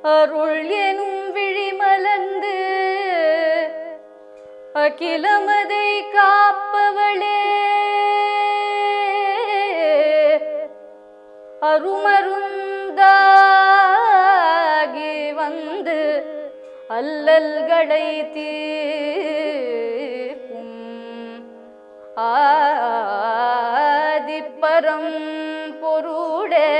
அருள் எனும் விழிமலர்ந்து அகிலமதை காப்பவளே அருமருந்தாகி வந்து அல்லல்களை தீர்க்கும் ஆதிப்பரம் பொருளே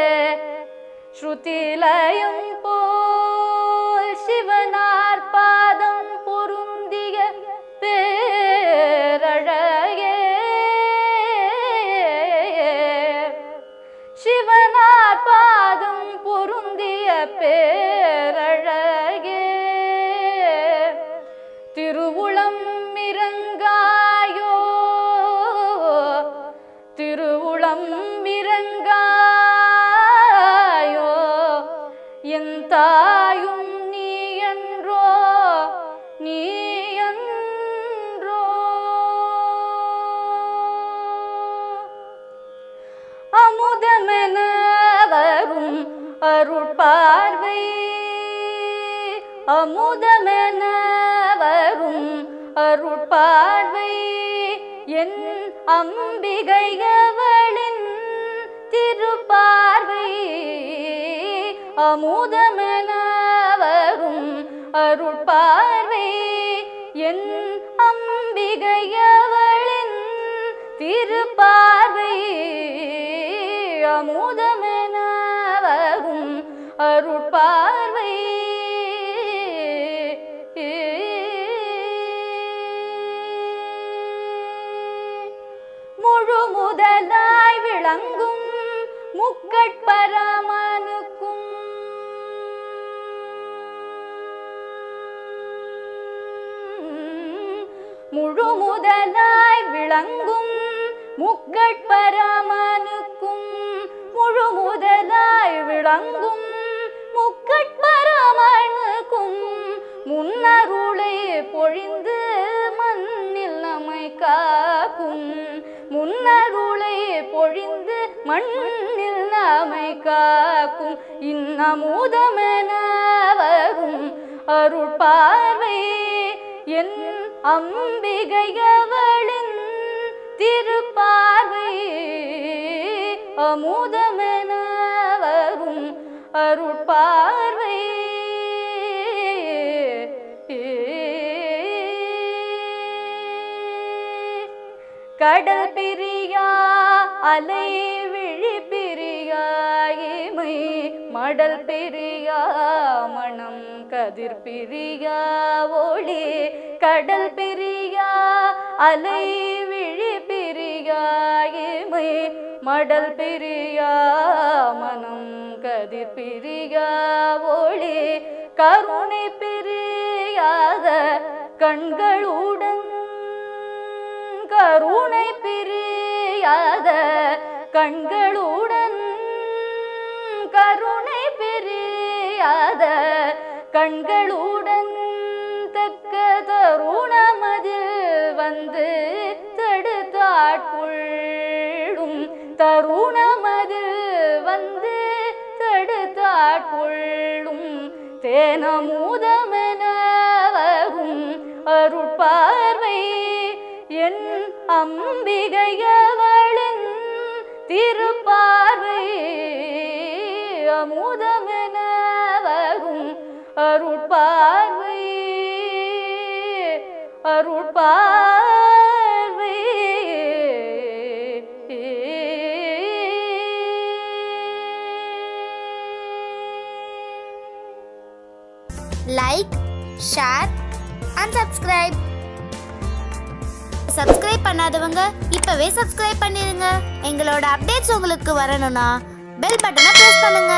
ஸ்ருதிலயம் போல் சிவனார் பாதம் பொருந்திய பேரழகே சிவனார் பாதம் பொருந்திய பேரழகே திருவுளம் இறங்காயோ திருவுளம் இறங்காயோ என் தாயும் நீ என்றோ நீ என்றோ அமுதமென வரும் அருட்பார்வை அமுதமென வரும் அருட்பார்வை என் அம்பிகையவளின் திருப்பார்வை அமுதமென வரும் அருட்பார்வை என் அம்பிகையவளின் திருப்பார்வை அமுதமென வரும் அருட்பார்வை முழு முதலாய் விளங்கும் முக்கட்பரமனுக்கும் முழு முதலாய் விளங்கும் முக்கட்பரமனுக்கும் முழு முதலாய் விளங்கும் முக்கட்பரமனுக்கும் முன்னருளை பொழிந்து மண்ணில் நம்மை காக்கும் முன்னருளை பொழிந்து மண்ணில் நம்மை காக்கும் இன்னமுதமென வரும் அருட்பார்வை என் அம்பிகையவளின் திருப்பார்வை அமுதமென வரும் அருட்பார்வை கடல் பிரியா அலை விழி பிரியா இமை மடல் பிரியா மணம் கதிர் பிரியா ஒளி கடல் பிரியா அலை விழி பிரியா இமை மடல் பிரியா மனம் கதிர் பிரியா ஒளி கருணை பிரியாத கண்களுடன் கருணை பிரியாத கண்களுடன் கருணை பிரியாத கண்களுடன் தக்க தருணமதில் வந்து தடுத்தாட்கொள்ளும் தருணமதில் வந்து தடுத்தாட்கொள்ளும் தேனமுதமென வரும் அருட்பார்வை என் அம்பிகையவளின் திருப்பார்வை அமுதமென வரும் அருட்பார்வை அருட்பார்வை like share and subscribe subscribe பண்ணாதவங்க இப்பவே சப்ஸ்கிரைப் பண்ணிருங்க. எங்களோட அப்டேட்ஸ் உங்களுக்கு வரணும்னா பெல் பட்டனை பிரஸ் பண்ணுங்க.